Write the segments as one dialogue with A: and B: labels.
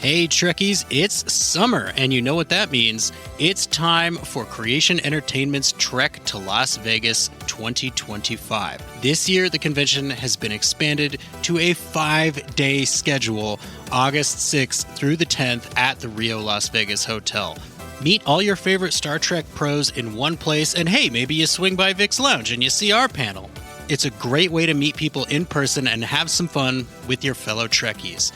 A: Hey Trekkies, it's summer, and you know what that means. It's time for Creation Entertainment's Trek to Las Vegas 2025. This year, the convention has been expanded to a 5-day schedule, August 6th through the 10th at the Rio Las Vegas Hotel. Meet all your favorite Star Trek pros in one place, and hey, maybe you swing by Vic's Lounge and you see our panel. It's a great way to meet people in person and have some fun with your fellow Trekkies.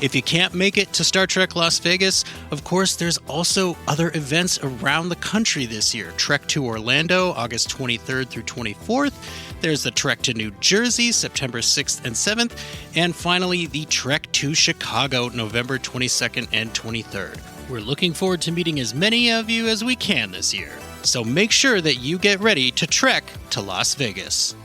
A: If you can't make it to Star Trek Las Vegas, of course, there's also other events around the country this year. Trek to Orlando, August 23rd through 24th. There's the Trek to New Jersey, September 6th and 7th. And finally, the Trek to Chicago, November 22nd and 23rd. We're looking forward to meeting as many of you as we can this year. So make sure that you get ready to trek to Las Vegas.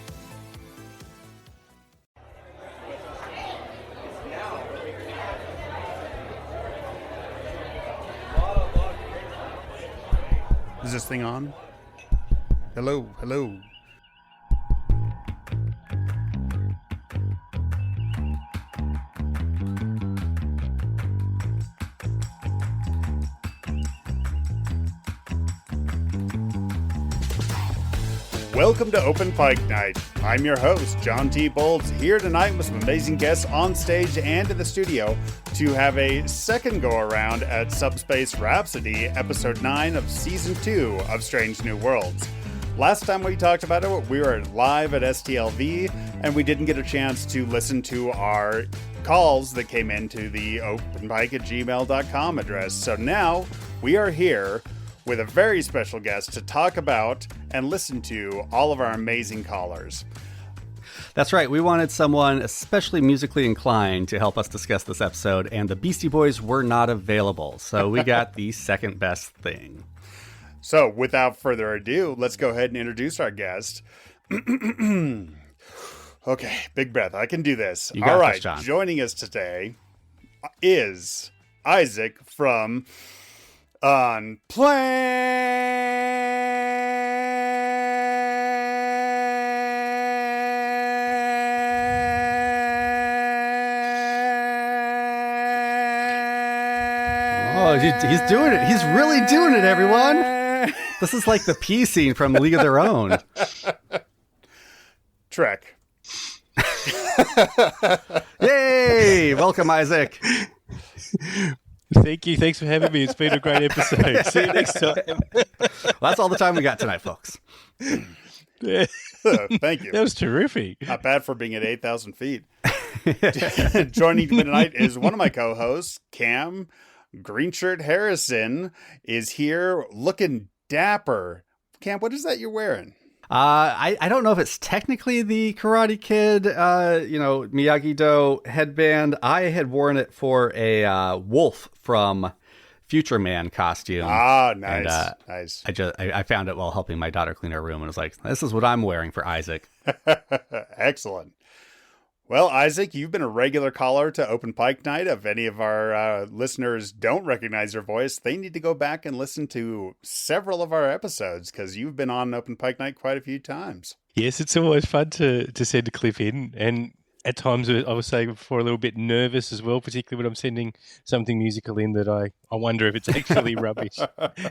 B: Is this thing on? Hello, hello. Welcome to Open Pike Night. I'm your host, John T. Bolds, here tonight with some amazing guests on stage and in the studio to have a second go-around at Subspace Rhapsody, Episode 9 of Season 2 of Strange New Worlds. Last time we talked about it, we were live at STLV, and we didn't get a chance to listen to our calls that came into the openpike@gmail.com address. So now we are here with a very special guest to talk about and listen to all of our amazing callers.
C: That's right. We wanted someone especially musically inclined to help us discuss this episode, and the Beastie Boys were not available. So we got the second best thing.
B: So without further ado, let's go ahead and introduce our guest. Okay, big breath. I can do this.
C: You got
B: all right,
C: this, John.
B: Joining us today is Isaac from
C: Oh, he's doing it. He's really doing it, everyone. This is like the P scene from League of Their Own.
B: Trek.
C: Yay! Welcome, Isaac.
D: Thank you. Thanks for having me. It's been a great episode. See you next time.
C: Well, that's all the time we got tonight, folks.
B: Thank you.
D: That was terrific.
B: Not bad for being at 8,000 feet. Joining me tonight is one of my co-hosts, Cam Greenshirt Harrison, is here looking dapper. Cam, what is that you're wearing?
C: I don't know if it's technically the Karate Kid, Miyagi-Do headband. I had worn it for a wolf from Future Man costume.
B: Ah, nice,
C: and,
B: nice.
C: I found it while helping my daughter clean her room and was like, this is what I'm wearing for Isaac.
B: Excellent. Well, Isaac, you've been a regular caller to Open Pike Night. If any of our listeners don't recognize your voice, they need to go back and listen to several of our episodes because you've been on Open Pike Night quite a few times.
D: Yes, it's always fun to send a clip in. And at times, I was saying before, a little bit nervous as well, particularly when I'm sending something musical in that I wonder if it's actually rubbish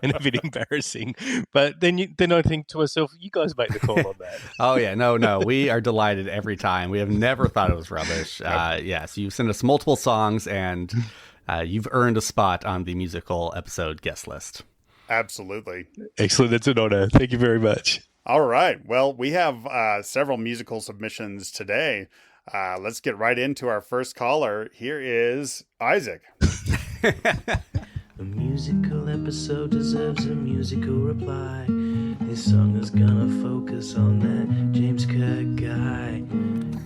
D: and a bit embarrassing. But then I think to myself, you guys make the call on that.
C: Oh, yeah. No. We are delighted every time. We have never thought it was rubbish. So you send us multiple songs, and you've earned a spot on the musical episode guest list.
B: Absolutely.
D: Excellent. That's an honor. Thank you very much.
B: All right. Well, we have several musical submissions today. Let's get right into our first caller. Here is Isaac.
E: A musical episode deserves a musical reply. This song is gonna focus on that James Kirk guy.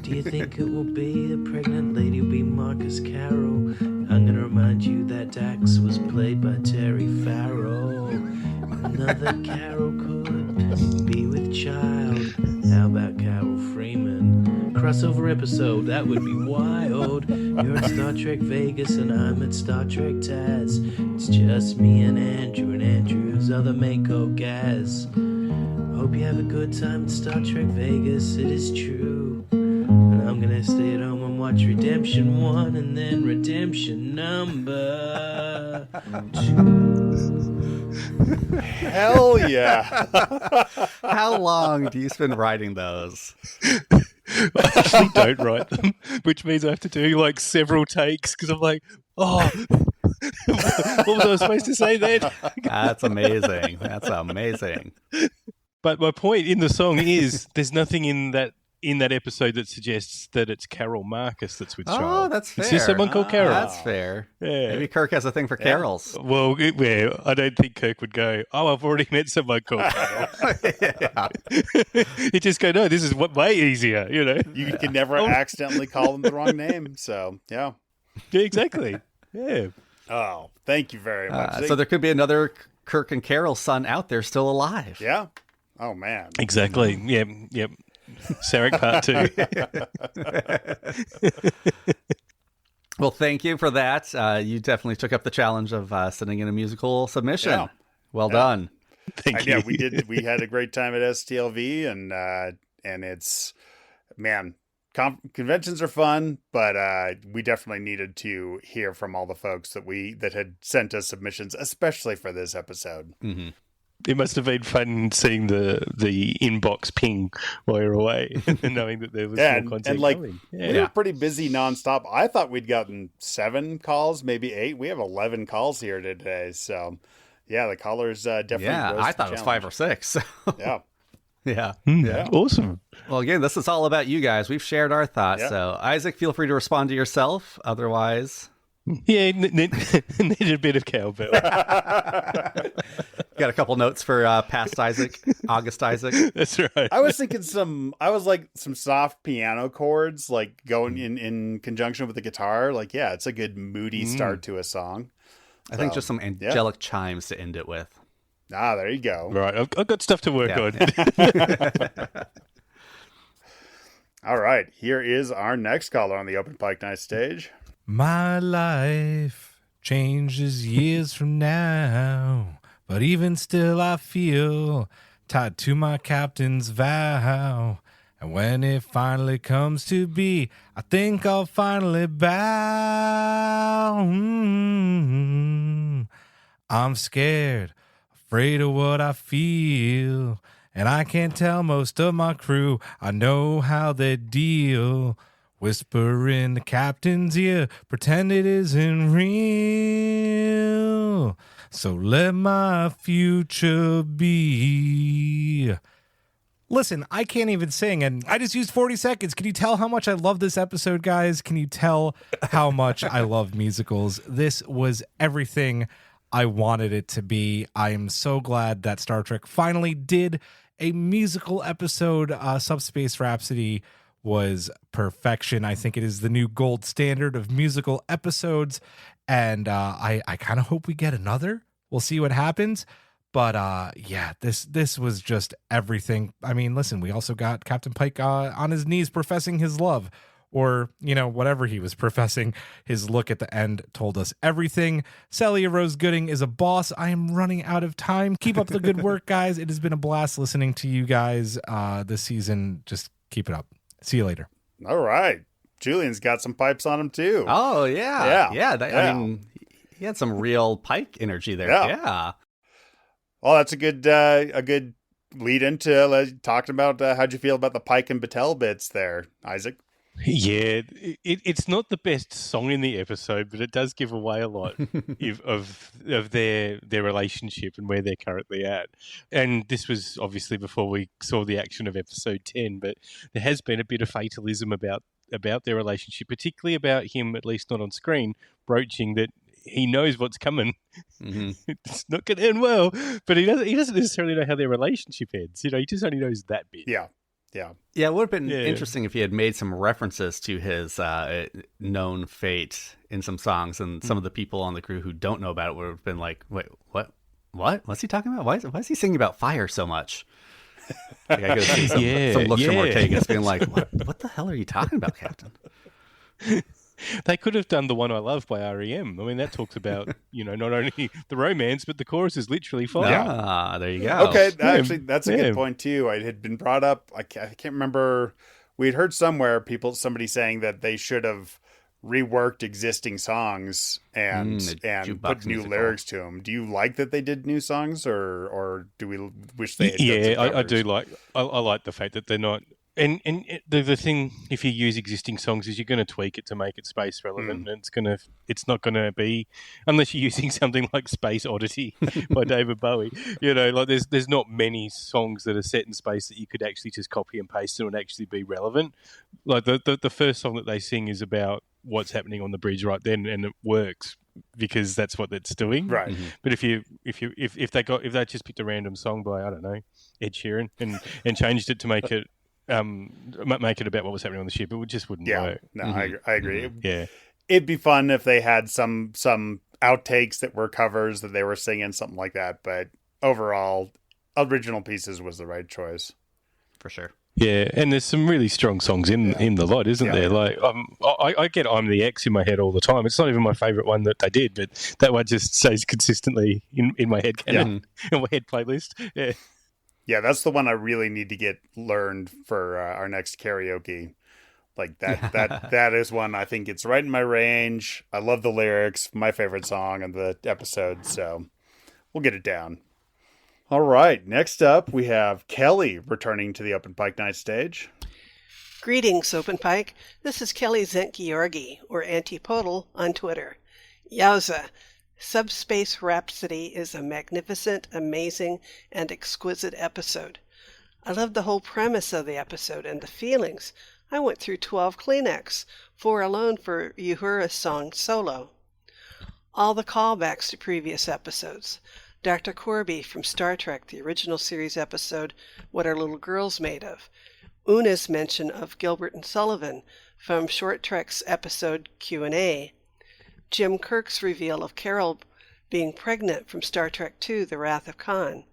E: Do you think it will be a pregnant lady will be Marcus Carroll? I'm gonna remind you that Dax was played by Terry Farrell. Another Carol could be with Child. How about Carol Freeman? Crossover episode, that would be wild. You're at Star Trek Vegas and I'm at Star Trek Taz. It's just me and Andrew's other Mako Gaz. Hope you have a good time at Star Trek Vegas, it is true. And I'm gonna stay at home and watch Redemption 1 and then Redemption number 2.
B: Hell yeah.
C: How long do you spend writing those?
D: I actually don't write them, which means I have to do like several takes because I'm like, oh, what was I supposed to say then?
C: That's amazing. That's amazing.
D: But my point in the song is there's nothing in that episode that suggests that it's Carol Marcus that's with Charles.
C: Oh, that's fair.
D: It's just someone called Carol.
C: That's fair.
D: Yeah.
C: Maybe Kirk has a thing for carols.
D: Well, I don't think Kirk would go, oh, I've already met someone called Carol.
C: Yeah.
D: He'd just go, no, this is way easier, you know?
B: You can never accidentally call them the wrong name. So, yeah.
D: Yeah, exactly. Yeah.
B: Oh, thank you very much.
C: So there could be another Kirk and Carol son out there still alive.
B: Yeah. Oh, man.
D: Exactly. Yep. Sarek Part 2.
C: Well, thank you for that. You definitely took up the challenge of sending in a musical submission.
B: Yeah.
C: Well done.
D: Thank you.
B: Yeah, we did. We had a great time at STLV, and it's, man, conventions are fun, but we definitely needed to hear from all the folks that had sent us submissions, especially for this episode.
C: Mm-hmm.
D: It must have been fun seeing the inbox ping while you're away and knowing that there was more content
B: and like
D: coming.
B: we were pretty busy nonstop. I thought we'd gotten 7 calls, maybe 8. We have 11 calls here today, so yeah, the callers definitely.
C: Yeah,
B: rose
C: I
B: the
C: thought it was 5 or 6.
B: Yeah,
C: Yeah.
D: Awesome.
C: Well, again, this is all about you guys. We've shared our thoughts.
B: Yeah.
C: So, Isaac, feel free to respond to yourself. Otherwise,
D: Yeah, need a bit of cowbell.
C: got a couple notes for past Isaac, August Isaac.
D: That's right.
B: I was thinking some soft piano chords, like going in conjunction with the guitar. Like, yeah, it's a good moody start to a song.
C: I think just some angelic chimes to end it with.
B: Ah, there you go.
D: Right, I've got stuff to work on.
B: All right, here is our next caller on the Open Pike Night stage.
F: My life changes years from now, but even still I feel tied to my captain's vow. And when it finally comes to be, I think I'll finally bow. I'm scared, afraid of what I feel, and I can't tell most of my crew. I know how they deal. Whisper in the captain's ear, pretend it isn't real. So let my future be. Listen, I can't even sing, and I just used 40 seconds. Can you tell how much I love this episode, guys? Can you tell how much I love musicals? This was everything I wanted it to be. I am so glad that Star Trek finally did a musical episode. Subspace Rhapsody was perfection. I think it is the new gold standard of musical episodes, and I kind of hope we get another. We'll see what happens. But yeah, this was just everything. I mean, listen, we also got Captain Pike on his knees professing his love, or, you know, whatever he was professing. His look at the end told us everything. Celia Rose Gooding is a boss. I am running out of time. Keep up the good work, guys. It has been a blast listening to you guys this season. Just keep it up. See you later.
B: All right. Julian's got some pipes on him, too.
C: Oh, yeah.
B: Yeah.
C: I mean, he had some real Pike energy there. Yeah.
B: Well, that's a good lead into talking about how'd you feel about the Pike and Battelle bits there, Isaac?
D: Yeah, it's not the best song in the episode, but it does give away a lot of their relationship and where they're currently at. And this was obviously before we saw the action of episode 10, but there has been a bit of fatalism about their relationship, particularly about him, at least not on screen, broaching that he knows what's coming. Mm-hmm. It's not going to end well, but he doesn't necessarily know how their relationship ends. You know, he just only knows that bit.
B: Yeah,
C: it would have been interesting if he had made some references to his known fate in some songs, and some of the people on the crew who don't know about it would have been like, wait, what? What's he talking about? Why is he singing about fire so much? Like, I could see some looks from Ortegas being like, what the hell are you talking about, Captain?
D: They could have done The One I Love by REM. I mean, that talks about, you know, not only the romance, but the chorus is literally fire.
C: Ah, there you go.
B: Okay, actually, that's a good point, too. It had been brought up, I can't remember we'd heard somewhere somebody saying that they should have reworked existing songs and put new lyrics to them. Do you like that they did new songs, or do we wish they had done some covers?
D: I do like. I like the fact that they're not. And the thing, if you use existing songs, is you're going to tweak it to make it space relevant. And it's not going to be, unless you're using something like Space Oddity by David Bowie. Like there's not many songs that are set in space that you could actually just copy and paste and would actually be relevant. Like the first song that they sing is about what's happening on the bridge right then, and it works because that's what it's doing.
B: Right.
C: Mm-hmm.
D: But if they just picked a random song by, I don't know, Ed Sheeran and changed it to make it about what was happening on the ship, it just wouldn't work.
B: No, I agree.
D: Yeah,
B: it'd be fun if they had some outtakes that were covers that they were singing, something like that. But overall, original pieces was the right choice
C: for sure.
D: Yeah, and there's some really strong songs in the lot, isn't there? Like I get "I'm the X" in my head all the time. It's not even my favourite one that they did, but that one just stays consistently in my head canon, in my head playlist. Yeah.
B: Yeah, that's the one I really need to get learned for our next karaoke. Like that is one I think it's right in my range. I love the lyrics, my favorite song of the episode, so we'll get it down. All right, next up we have Kelly returning to the Open Pike Night stage.
G: Greetings, Open Pike. This is Kelly Zent-Georgi, or Antipodal on Twitter. Yowza! Subspace Rhapsody is a magnificent, amazing, and exquisite episode. I love the whole premise of the episode and the feelings. I went through 12 Kleenex, 4 alone for Uhura's song Solo. All the callbacks to previous episodes. Dr. Corby from Star Trek, the original series episode, What Are Little Girls Made Of? Una's mention of Gilbert and Sullivan from Short Trek's episode Q&A. Jim Kirk's reveal of Carol being pregnant from Star Trek II, The Wrath of Khan.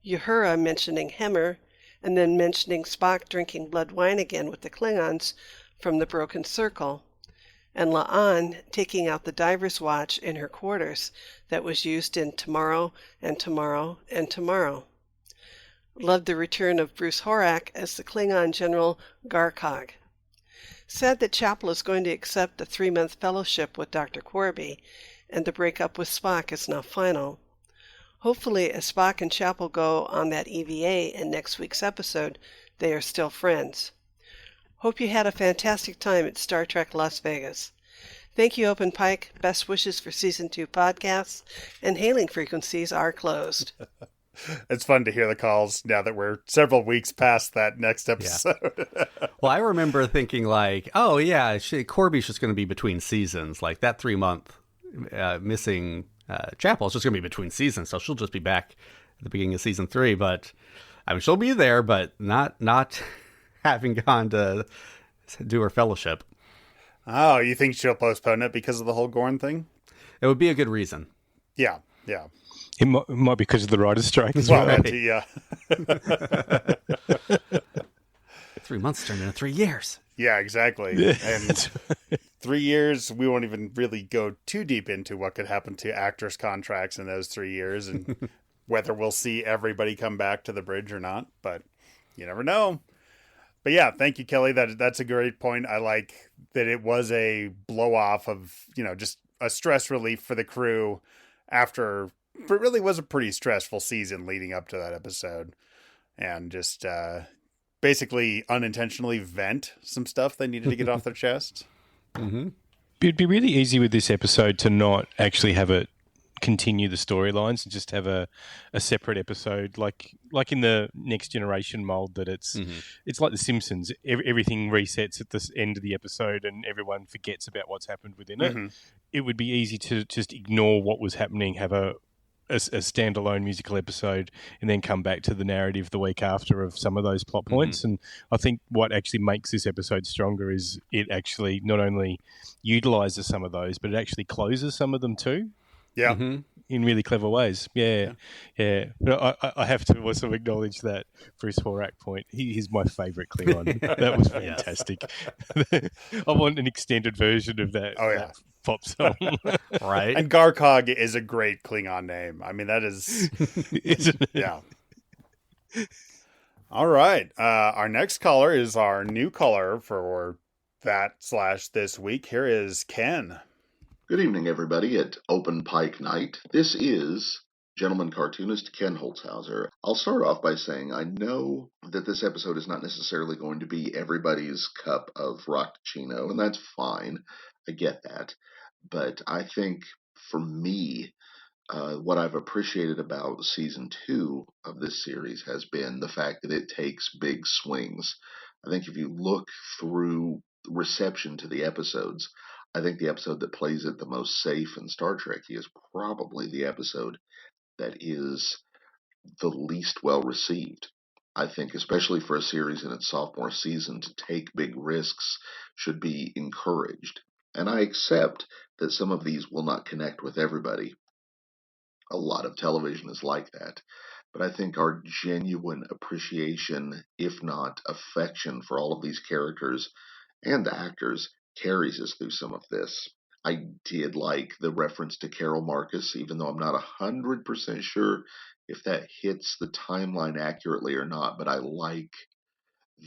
G: Uhura mentioning Hemmer, and then mentioning Spock drinking blood wine again with the Klingons from The Broken Circle. And La'an taking out the diver's watch in her quarters that was used in Tomorrow and Tomorrow and Tomorrow. Loved the return of Bruce Horak as the Klingon General Garkog. Sad that Chapel is going to accept a 3-month fellowship with Dr. Corby, and the breakup with Spock is now final. Hopefully, as Spock and Chapel go on that EVA in next week's episode, they are still friends. Hope you had a fantastic time at Star Trek Las Vegas. Thank you, Open Pike. Best wishes for Season 2 podcasts, and hailing frequencies are closed.
B: It's fun to hear the calls now that we're several weeks past that next episode.
C: Yeah. Well, I remember thinking like, oh yeah, Corby's just going to be between seasons. Like that 3-month missing Chapel is just going to be between seasons, so she'll just be back at the beginning of Season 3. But I mean, she'll be there, but not having gone to do her fellowship.
B: Oh, you think she'll postpone it because of the whole Gorn thing?
C: It would be a good reason.
B: Yeah.
D: It might be because of the writer's strike as
B: well.
D: well.
B: Yeah.
C: 3 months turned into 3 years.
B: Yeah, exactly. And 3 years, we won't even really go too deep into what could happen to actors' contracts in those 3 years and whether we'll see everybody come back to the bridge or not. But you never know. But yeah, thank you, Kelly. That's a great point. I like that it was a blow off of, just a stress relief for the crew after it really was a pretty stressful season leading up to that episode. And just basically unintentionally vent some stuff they needed to get off their chest.
C: Mm-hmm.
D: It'd be really easy with this episode to not actually have it continue the storylines and just have a separate episode like in the Next Generation mold that it's like The Simpsons. Everything resets at the end of the episode and everyone forgets about what's happened within it. It would be easy to just ignore what was happening, have a standalone musical episode, and then come back to the narrative the week after of some of those plot points. And I think what actually makes this episode stronger is it actually not only utilizes some of those, but it actually closes some of them too.
B: Yeah.
D: In really clever ways. Yeah. But I have to also acknowledge that Bruce Horak point. He's my favourite Klingon. That was fantastic. I want an extended version of that.
B: Oh, yeah.
D: Pop song.
C: Right.
B: And Garkog is a great Klingon name. I mean, that is...
D: Isn't it?
B: Yeah. All right. Our next caller is our new caller for that/this week. Here is Ken.
H: Good evening, everybody, at Open Pike Night. This is gentleman cartoonist Ken Holzhauser. I'll start off by saying I know that this episode is not necessarily going to be everybody's cup of rockaccino, and that's fine. I get that. But I think for me, what I've appreciated about season 2 of this series has been the fact that it takes big swings. I think if you look through reception to the episodes, I think the episode that plays it the most safe and Star Trek-y is probably the episode that is the least well received. I think, especially for a series in its sophomore season, to take big risks should be encouraged. And I accept that some of these will not connect with everybody. A lot of television is like that. But I think our genuine appreciation, if not affection, for all of these characters and actors carries us through some of this. I did like the reference to Carol Marcus, even though I'm not 100% sure if that hits the timeline accurately or not, but I like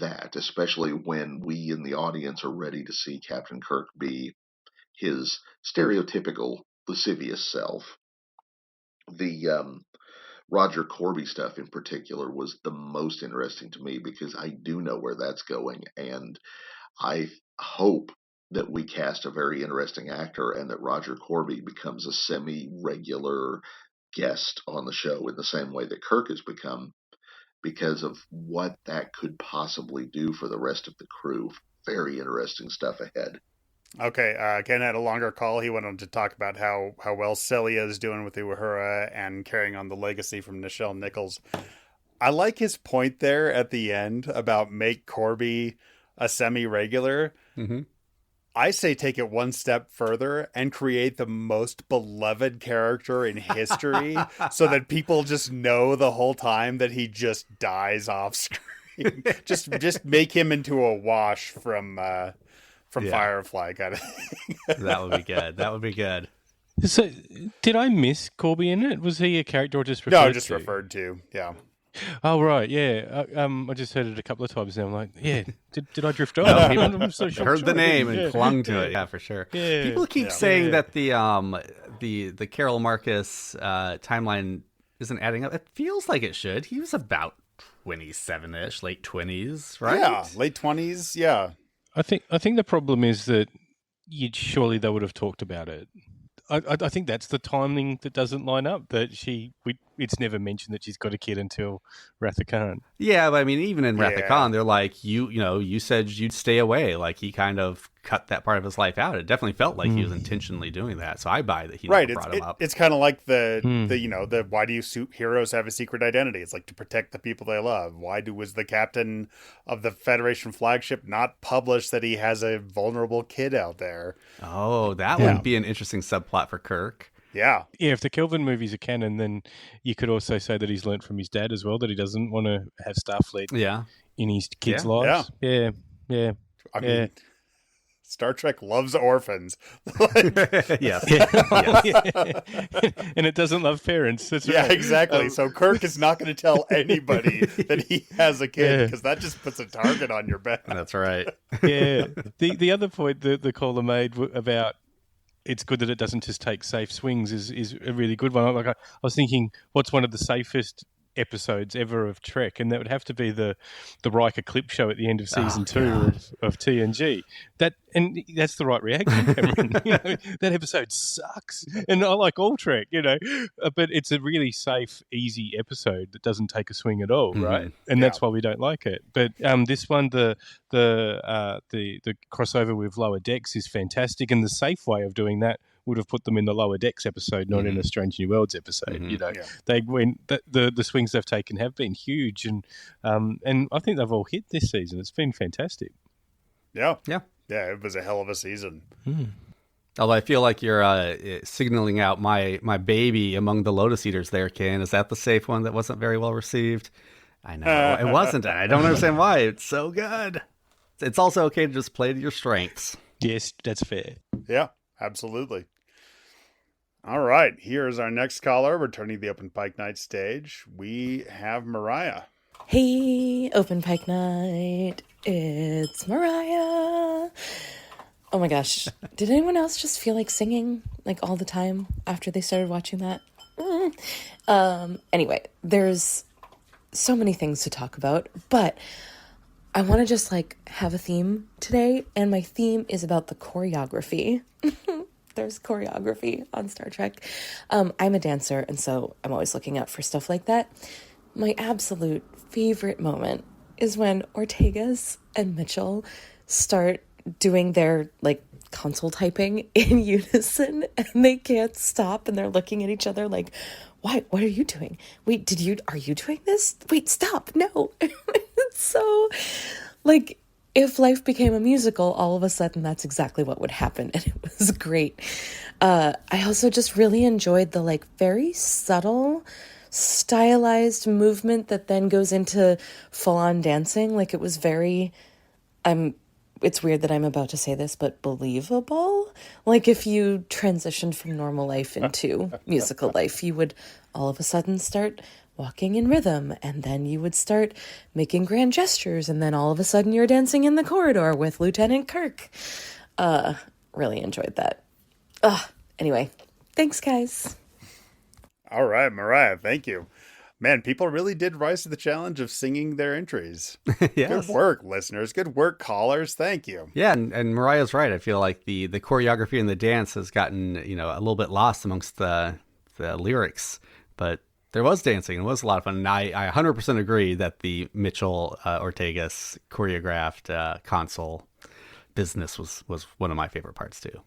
H: that, especially when we in the audience are ready to see Captain Kirk be his stereotypical lascivious self. The Roger Corby stuff in particular was the most interesting to me because I do know where that's going, and I hope that we cast a very interesting actor and that Roger Corby becomes a semi-regular guest on the show in the same way that Kirk has become, because of what that could possibly do for the rest of the crew. Very interesting stuff ahead.
B: Okay, Ken had a longer call. He went on to talk about how well Celia is doing with Uhura and carrying on the legacy from Nichelle Nichols. I like his point there at the end about make Corby a semi-regular.
C: Mm-hmm.
B: I say take it one step further and create the most beloved character in history so that people just know the whole time that he just dies off screen. just make him into a wash from Firefly kind of thing.
C: That would be good. That would be good.
D: So, did I miss Corby in it? Was he a character or just referred to?
B: No, just referred to, yeah.
D: Oh, right, yeah. I just heard it a couple of times now. I'm like, yeah, did I drift off? I'm so
C: Heard the name and clung to it. Yeah, for sure.
D: Yeah.
C: People keep saying that the Carol Marcus timeline isn't adding up. It feels like it should. He was about 27-ish, late 20s, right?
B: Yeah, late 20s, yeah.
D: I think the problem is that surely they would have talked about it. I think that's the timing that doesn't line up. That it's never mentioned that she's got a kid until Wrath of Khan.
C: Yeah, but I mean, even in Wrath of Khan, they're like, you said you'd stay away. Like he kind of cut that part of his life out. It definitely felt like he was intentionally doing that. So I buy that he never brought him up.
B: It's kind of like the why do heroes have a secret identity? It's like to protect the people they love. Why was the captain of the Federation flagship not publish that he has a vulnerable kid out there?
C: Oh, that would be an interesting subplot for Kirk.
B: Yeah.
D: Yeah, if the Kelvin movies are canon, then you could also say that he's learnt from his dad as well, that he doesn't want to have Starfleet in his kids' lives. Yeah.
B: I mean, Star Trek loves orphans.
C: Yes.
D: And it doesn't love parents. That's
B: yeah,
D: right.
B: exactly. So Kirk is not going to tell anybody that he has a kid because that just puts a target on your back.
C: That's right.
D: Yeah. The other point that the caller made about it's good that it doesn't just take safe swings is a really good one. Like I was thinking, what's one of the safest episodes ever of Trek, and that would have to be the Riker clip show at the end of season 2 of TNG. That's the right reaction, Cameron. That episode sucks, and I like all Trek, but it's a really safe, easy episode that doesn't take a swing at all, right? And that's why we don't like it. But this one, the crossover with Lower Decks is fantastic, and the safe way of doing that would have put them in the Lower Decks episode, not in a Strange New Worlds episode. They went the swings they've taken have been huge, and I think they've all hit this season. It's been fantastic.
B: Yeah. It was a hell of a season.
C: Although I feel like you're signaling out my baby among the Lotus Eaters there, Ken. Is that the safe one that wasn't very well received? I know it wasn't. I don't understand why. It's so good. It's also okay to just play to your strengths.
D: Yes, that's fair.
B: Yeah, absolutely. All right, here's our next caller, returning to the Open Pike Night stage. We have Mariah.
I: Hey, Open Pike Night. It's Mariah. Oh my gosh. Did anyone else just feel like singing like all the time after they started watching that? Anyway, there's so many things to talk about, but I want to just like have a theme today, and my theme is about the choreography. There's choreography on Star Trek. I'm a dancer, and so I'm always looking out for stuff like that. My absolute favorite moment is when Ortegas and Mitchell start doing their like console typing in unison, and they can't stop, and they're looking at each other like, what are you doing? Wait, are you doing this? Wait, stop. No. It's so like, if life became a musical, all of a sudden that's exactly what would happen. And it was great. I also just really enjoyed the like very subtle stylized movement that then goes into full-on dancing. Like, it was very, it's weird that I'm about to say this, but believable. Like, if you transitioned from normal life into musical life, you would all of a sudden start walking in rhythm, and then you would start making grand gestures, and then all of a sudden you're dancing in the corridor with Lieutenant Kirk. Really enjoyed that. Anyway, thanks, guys.
B: All right, Mariah, thank you. Man, people really did rise to the challenge of singing their entries.
C: Yes.
B: Good work, listeners. Good work, callers. Thank you.
C: Yeah, and Mariah's right. I feel like the choreography and the dance has gotten, a little bit lost amongst the lyrics, but there was dancing. It was a lot of fun. And I 100% agree that the Mitchell Ortegas choreographed console business was one of my favorite parts too.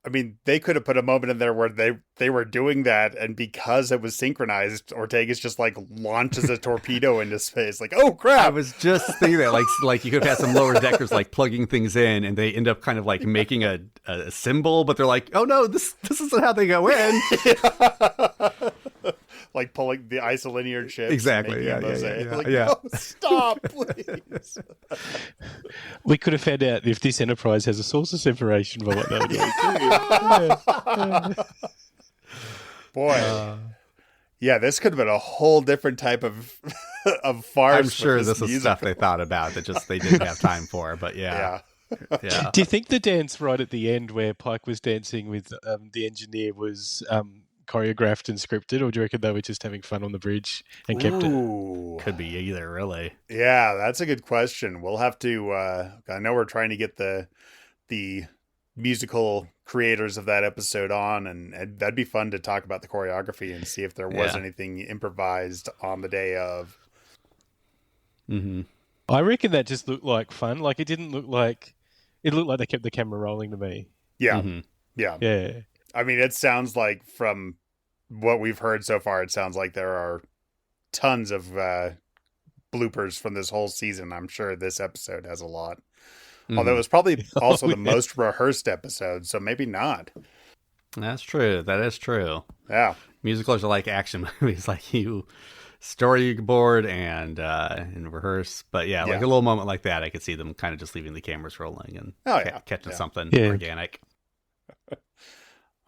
B: I mean, they could have put a moment in there where they were doing that, and because it was synchronized, Ortega's just like launches a torpedo into space. Like, oh crap!
C: I was just thinking that, like you could have had some lower deckers like plugging things in, and they end up kind of like making a symbol, but they're like, oh no, this isn't how they go in.
B: Like pulling the isolinear chips.
C: Exactly. Yeah.
B: Like, no, stop, please.
D: We could have found out if this enterprise has a source of separation for what they were doing.
B: Boy. Yeah, this could have been a whole different type of farce.
C: I'm sure this is stuff they thought about that just they didn't have time for, but yeah.
D: Do you think the dance right at the end where Pike was dancing with the engineer was choreographed and scripted, or do you reckon they were just having fun on the bridge and kept it?
C: Could be either, really.
B: Yeah, that's a good question. We'll have to I know we're trying to get the musical creators of that episode on, and that'd be fun to talk about the choreography and see if there was anything improvised on the day of.
C: Mm-hmm.
D: I reckon that just looked like fun. Like, it didn't look like, it looked like they kept the camera rolling to me.
B: Yeah.
C: Mm-hmm.
B: Yeah. I mean, it sounds like, from what we've heard so far, it sounds like there are tons of bloopers from this whole season. I'm sure this episode has a lot. Mm-hmm. Although it was probably also the most rehearsed episode, so maybe not.
C: That's true. That is true.
B: Yeah.
C: Musicals are like action movies. Like, you storyboard and rehearse. But like a little moment like that, I could see them kind of just leaving the cameras rolling and catching something organic.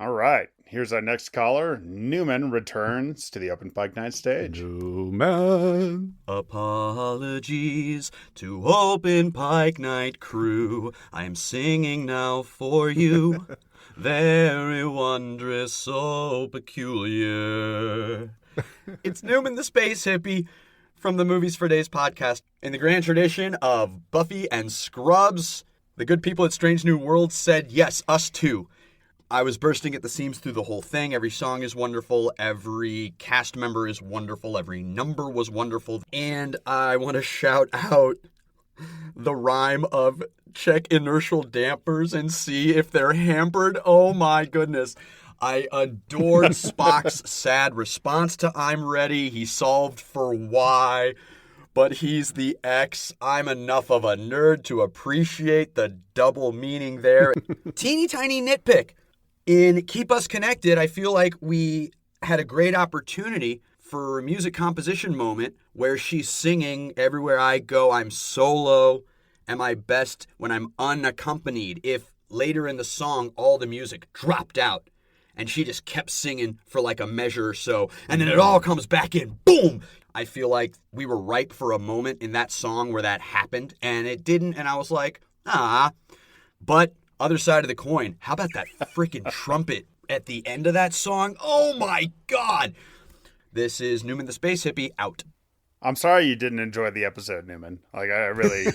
B: All right. Here's our next caller. Newman returns to the Open Pike Night stage.
C: Newman.
J: Apologies to Open Pike Night crew. I am singing now for you. Very wondrous, so peculiar. It's Newman the Space Hippie from the Movies for Days podcast. In the grand tradition of Buffy and Scrubs, the good people at Strange New Worlds said, yes, us too. I was bursting at the seams through the whole thing. Every song is wonderful. Every cast member is wonderful. Every number was wonderful. And I want to shout out the rhyme of check inertial dampers and see if they're hampered. Oh my goodness. I adored Spock's sad response to I'm ready. He solved for why, but he's the X. I'm enough of a nerd to appreciate the double meaning there. Teeny tiny nitpick. In Keep Us Connected, I feel like we had a great opportunity for a music composition moment where she's singing Everywhere I Go, I'm Solo, am I best when I'm unaccompanied. If later in the song, all the music dropped out and she just kept singing for like a measure or so, and then it all comes back in, boom! I feel like we were ripe for a moment in that song where that happened, and it didn't, and I was like, But other side of the coin, how about that freaking trumpet at the end of that song? Oh my God! This is Newman the Space Hippie out.
B: I'm sorry you didn't enjoy the episode, Newman. Like, I really...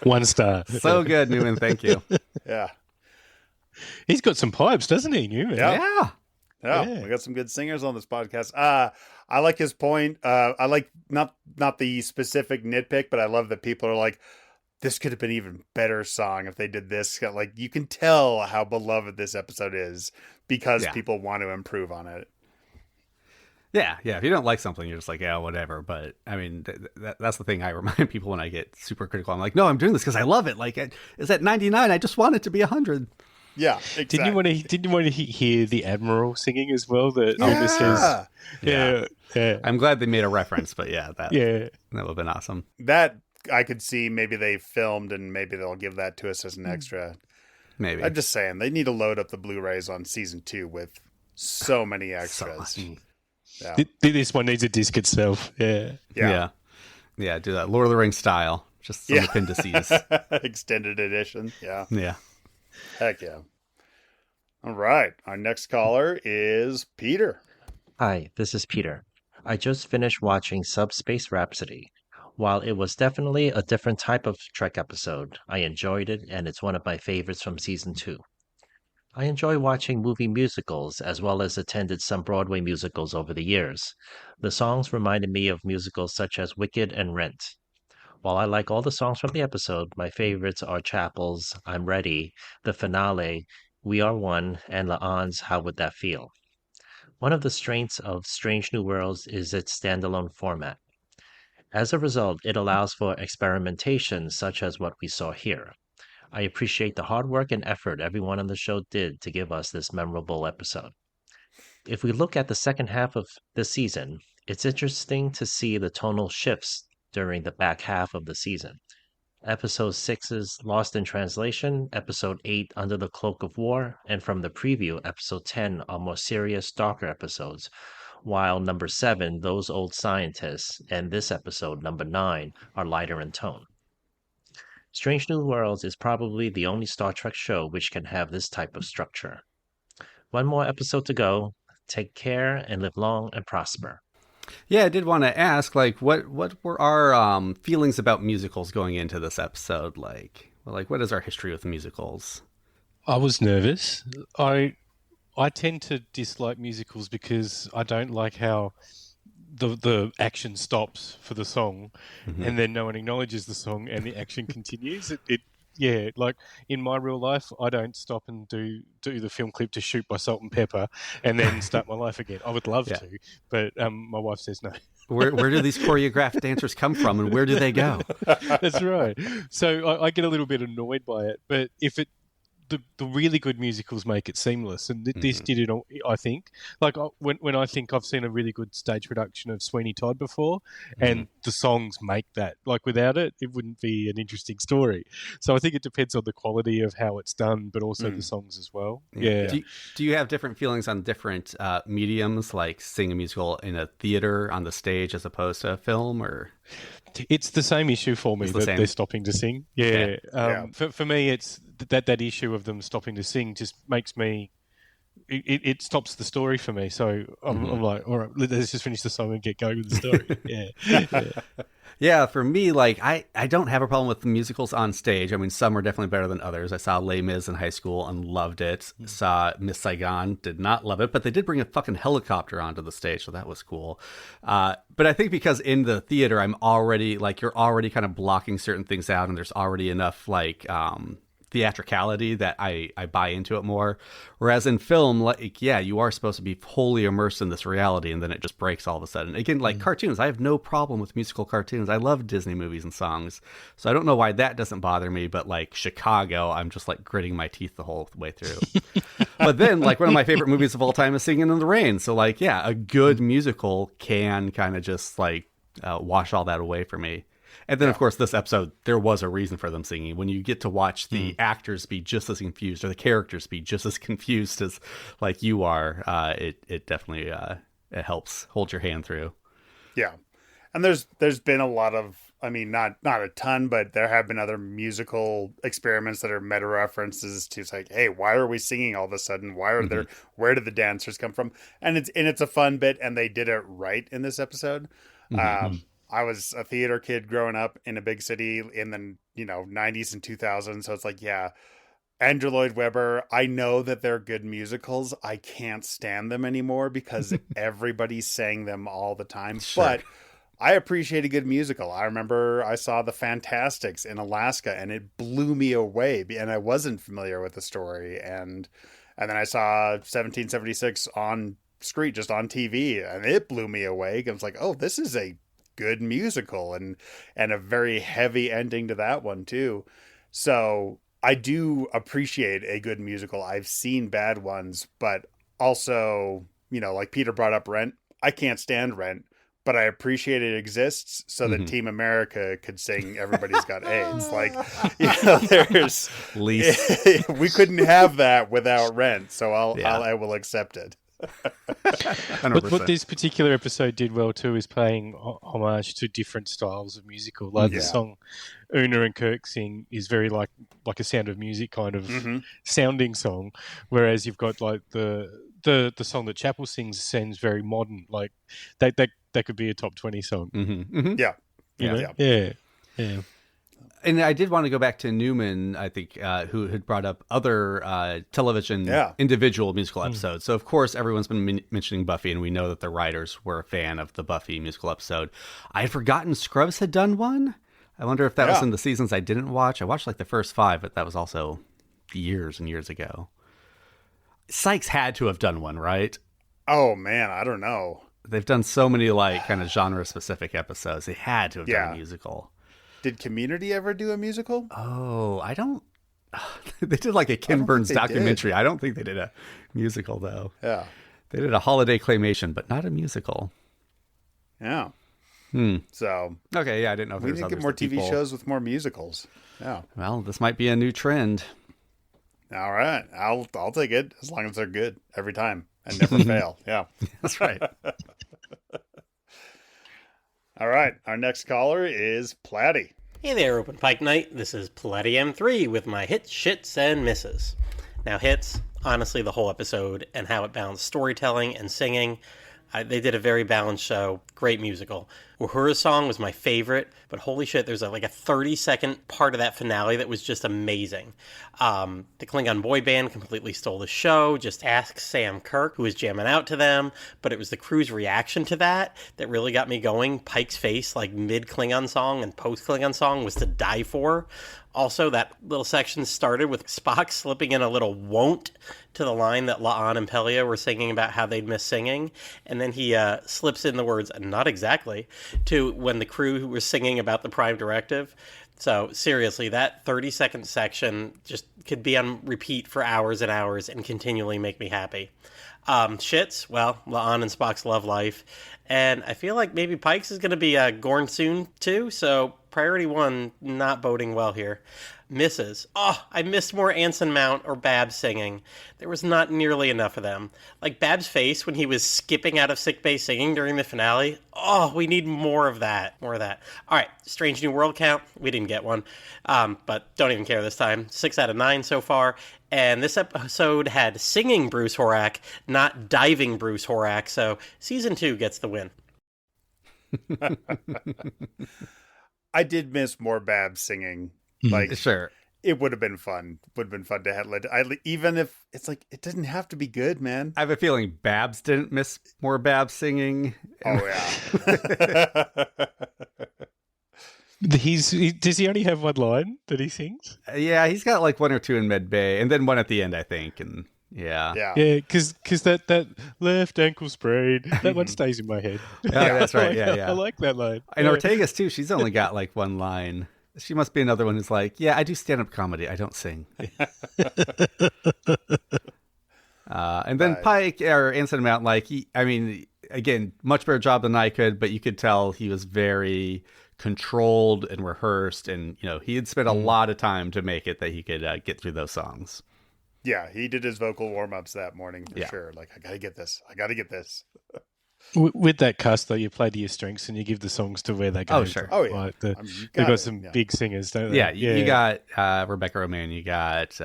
D: 1 star.
C: So good, Newman. Thank you.
B: Yeah.
D: He's got some pipes, doesn't he, Newman?
B: Yeah.
C: Yeah.
B: We got some good singers on this podcast. I like his point. I like not the specific nitpick, but I love that people are like, this could have been even better song if they did this. Like, you can tell how beloved this episode is because people want to improve on it.
C: Yeah. If you don't like something, you're just like, yeah, whatever. But I mean, that's the thing I remind people when I get super critical. I'm like, no, I'm doing this because I love it. Like, it's at 99. I just want it to be 100.
B: Yeah, exactly.
D: Didn't you want to hear the Admiral singing as well? That
B: Yeah.
D: Yeah.
C: I'm glad they made a reference, but that would have been awesome.
B: That I could see maybe they filmed and maybe they'll give that to us as an extra.
C: Maybe.
B: I'm just saying they need to load up the Blu-rays on season 2 with so many extras.
D: Yeah. This one needs a disc itself. Yeah.
C: Do that Lord of the Rings style. Just some appendices.
B: Extended edition. Yeah.
C: Yeah.
B: Heck yeah. All right. Our next caller is Peter.
K: Hi, this is Peter. I just finished watching Subspace Rhapsody. While it was definitely a different type of Trek episode, I enjoyed it, and it's one of my favorites from season 2. I enjoy watching movie musicals as well as attended some Broadway musicals over the years. The songs reminded me of musicals such as Wicked and Rent. While I like all the songs from the episode, my favorites are Chapel's I'm Ready, the finale, We Are One, and La'an's How Would That Feel? One of the strengths of Strange New Worlds is its standalone format. As a result, it allows for experimentation such as what we saw here. I appreciate the hard work and effort everyone on the show did to give us this memorable episode. If we look at the second half of the season, it's interesting to see the tonal shifts during the back half of the season. Episode 6's Lost in Translation, Episode 8 Under the Cloak of War, and from the preview, Episode 10 are more serious, darker episodes, while number 7, Those Old Scientists, and this episode, number 9, are lighter in tone. Strange New Worlds is probably the only Star Trek show which can have this type of structure. One more episode to go. Take care and live long and prosper.
C: Yeah, I did want to ask, like, what were our feelings about musicals going into this episode? Like, what is our history with musicals?
D: I was nervous. I tend to dislike musicals because I don't like how the action stops for the song, and then no one acknowledges the song, and the action continues. Like in my real life, I don't stop and do the film clip to Shoot by Salt and Pepper, and then start my life again. I would love to, but my wife says no.
C: Where do these choreographed dancers come from, and where do they go?
D: That's right. So I get a little bit annoyed by it, but if the really good musicals make it seamless, and this did it. I think, like when I think I've seen a really good stage production of Sweeney Todd before, and the songs make that. Like without it, it wouldn't be an interesting story. So I think it depends on the quality of how it's done, but also the songs as well. Yeah.
C: Do you have different feelings on different mediums, like seeing a musical in a theater on the stage as opposed to a film, or?
D: It's the same issue for me that they're stopping to sing. Yeah. For me, it's that issue of them stopping to sing just makes me. It stops the story for me. So I'm like, all right, let's just finish the song and get going with the story.
C: Yeah, for me, like, I don't have a problem with the musicals on stage. I mean, some are definitely better than others. I saw Les Mis in high school and loved it. Saw Miss Saigon, did not love it, but they did bring a fucking helicopter onto the stage, so that was cool. But I think because in the theater, I'm already, like, you're already kind of blocking certain things out, and there's already enough, like, theatricality that I buy into it more. Whereas in film, like, yeah, you are supposed to be wholly immersed in this reality, and then it just breaks all of a sudden. Again, like cartoons, I have no problem with musical cartoons. I love Disney movies and songs, so I don't know why that doesn't bother me. But like Chicago, I'm just like gritting my teeth the whole way through. But then, like, one of my favorite movies of all time is Singing in the Rain. So like, yeah, a good musical can kind of just like wash all that away for me. And then, of course, this episode, there was a reason for them singing. When you get to watch the actors be just as confused, or the characters be just as confused as like you are, it definitely it helps hold your hand through.
B: Yeah. And there's been a lot of, I mean, not a ton, but there have been other musical experiments that are meta references to, it's like, hey, why are we singing all of a sudden? Why are there, where did the dancers come from? And it's a fun bit, and they did it right in this episode. I was a theater kid growing up in a big city in the 90s and 2000s, so it's like, yeah, Andrew Lloyd Webber, I know that they're good musicals. I can't stand them anymore because everybody sang them all the time.
C: Sure.
B: But I appreciate a good musical. I remember I saw The Fantastics in Alaska, and it blew me away, and I wasn't familiar with the story. And then I saw 1776 on screen, just on TV, and it blew me away. I was like, oh, this is a good musical, and a very heavy ending to that one too. So I do appreciate a good musical. I've seen bad ones, but also, like Peter brought up Rent. I can't stand Rent, but I appreciate it exists so that Team America could sing Everybody's Got AIDS. Like, there's we couldn't have that without Rent, so I will accept it.
D: What this particular episode did well too is paying homage to different styles of musical. Like the song Una and Kirk sing is very like a Sound of Music kind of sounding song, whereas you've got like the song that Chappell sings sounds very modern. Like that could be a top 20 song. Yeah.
C: And I did want to go back to Newman, I think, who had brought up other television individual musical episodes. So, of course, everyone's been mentioning Buffy, and we know that the writers were a fan of the Buffy musical episode. I had forgotten Scrubs had done one. I wonder if that was in the seasons I didn't watch. I watched like the first 5, but that was also years and years ago. Sykes had to have done one, right?
B: Oh, man, I don't know.
C: They've done so many like kind of genre-specific episodes. They had to have done a musical.
B: Did Community ever do a musical?
C: Oh, I don't. They did like a Ken Burns documentary. I don't think they did a musical, though.
B: Yeah.
C: They did a holiday claymation, but not a musical.
B: Yeah. So.
C: Okay, yeah, I didn't know if
B: we need to get more TV shows with more musicals. Yeah.
C: Well, this might be a new trend.
B: All right. I'll take it as long as they're good every time and never fail. Yeah.
C: That's right.
B: All right, our next caller is Platty.
L: Hey there, Open Pike Night. This is Platty M3 with my hits, shits, and misses. Now, hits, honestly, the whole episode and how it balanced storytelling and singing. They did a very balanced show. Great musical. Uhura's song was my favorite, but holy shit, there's like a 30-second part of that finale that was just amazing. The Klingon boy band completely stole the show. Just ask Sam Kirk, who was jamming out to them, but it was the crew's reaction to that really got me going. Pike's face, like mid-Klingon song and post-Klingon song, was to die for. Also, that little section started with Spock slipping in a little won't to the line that La'an and Pelia were singing about how they'd miss singing. And then he slips in the words, not exactly, to when the crew was singing about the Prime Directive. So, seriously, that 30-second section just could be on repeat for hours and hours and continually make me happy. Shits, well, La'an and Spock's love life. And I feel like maybe Pike's is going to be Gorn soon, too. So, priority 1, not boding well here. Misses. Oh, I missed more Anson Mount or Babs singing. There was not nearly enough of them. Like Babs' face when he was skipping out of sickbay singing during the finale. Oh, we need more of that. More of that. All right, Strange New World count. We didn't get one. But don't even care this time. 6 out of 9 so far. And this episode had singing Bruce Horak, not diving Bruce Horak. So season 2 gets the win.
B: I did miss more Babs singing. Like,
C: sure,
B: it would have been fun. Would have been fun to have, even if it's like, it doesn't have to be good, man.
C: I have a feeling Babs didn't miss more Babs singing.
B: Oh yeah.
D: Does he only have one line that he sings?
C: Yeah, he's got like 1 or 2 in Med Bay, and then 1 at the end, I think. And yeah,
D: because that left ankle sprain, that one stays in my head.
C: Yeah, that's right. Yeah.
D: I like that line.
C: And Ortega's too. She's only got like 1 line. She must be another one who's like, yeah, I do stand-up comedy. I don't sing. And then Pike or Anson Mount, like, again, much better job than I could, but you could tell he was very controlled and rehearsed, and he had spent a lot of time to make it that he could get through those songs.
B: Yeah, he did his vocal warm-ups that morning for sure. Like, I gotta get this.
D: With that cast, though, you play to your strengths and you give the songs to where they go.
C: Oh, sure.
B: Oh, yeah.
D: Like
B: You
D: they've
B: got
D: got some big singers, don't they?
C: Yeah, you got Rebecca Romaine, you got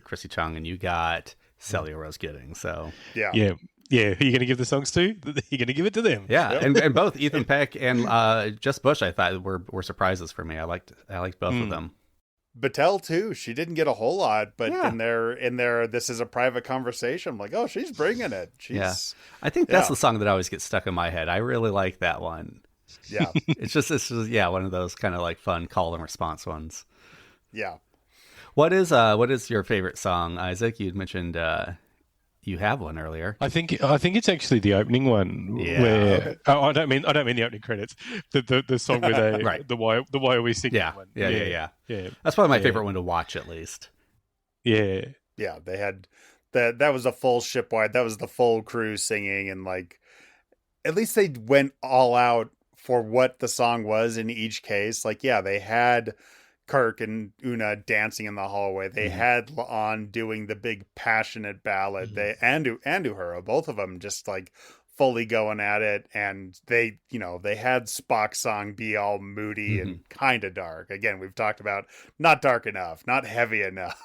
C: Chrissy Chung, and you got Celia Rose Giddings. So
B: yeah.
D: Yeah. Who are you going to give the songs to? You're going to give it to them.
C: yeah, and both Ethan Peck and Jess Bush, I thought were surprises for me. I liked both of them.
B: Battelle too. She didn't get a whole lot, but
C: Yeah.
B: in their this is a private conversation. I'm like, oh, she's bringing it. She's
C: I think that's the song that always gets stuck in my head. I really like that one.
B: yeah.
C: It's just one of those kind of like fun call and response ones.
B: Yeah.
C: What is your favorite song, Isaac? You'd mentioned you have one earlier.
D: I think it's actually the opening one.
C: Yeah.
D: Where I don't mean the opening credits. The song where they
C: Right.
D: the why are we singing one.
C: Yeah.
D: Yeah.
C: That's probably my favorite one to watch, at least.
D: Yeah.
B: Yeah, they had that was a full shipwide. That was the full crew singing, and like at least they went all out for what the song was in each case. Like, yeah, they had Kirk and Una dancing in the hallway. They had La'an doing the big passionate ballad. They and Uhura, both of them just like fully going at it. And they had Spock's song be all moody and kind of dark. Again, we've talked about not dark enough, not heavy enough,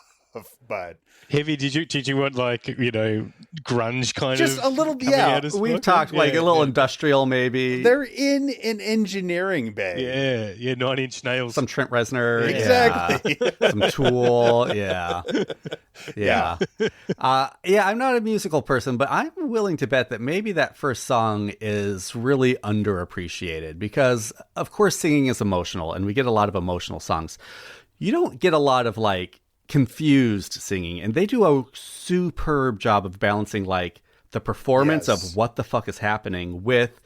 B: but
D: Heavy. Did you want like grunge kind
B: just
D: of
B: a little?
D: coming
B: Yeah,
D: out of
C: We've
D: Spock?
C: talked like a little industrial, maybe.
B: they're in an engineering bay.
D: Yeah, 9-inch nails.
C: Some Trent Reznor.
B: Exactly.
C: Yeah. Some Tool. Yeah. Yeah. I'm not a musical person, but I'm willing to bet that maybe that first song is really underappreciated because, of course, singing is emotional, and we get a lot of emotional songs. You don't get a lot of like confused singing, and they do a superb job of balancing like the performance of what the fuck is happening with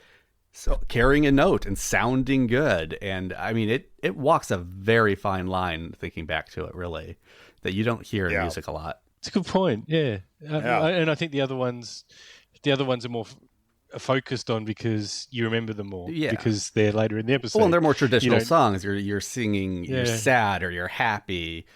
C: carrying a note and sounding good. And I mean, it walks a very fine line, thinking back to it, really, that you don't hear in music a lot.
D: It's a good point. Yeah. And I think the other ones are more focused on because you remember them more.
C: Yeah.
D: Because they're later in the episode.
C: Well, and they're more traditional songs. You're singing, you're sad or you're happy.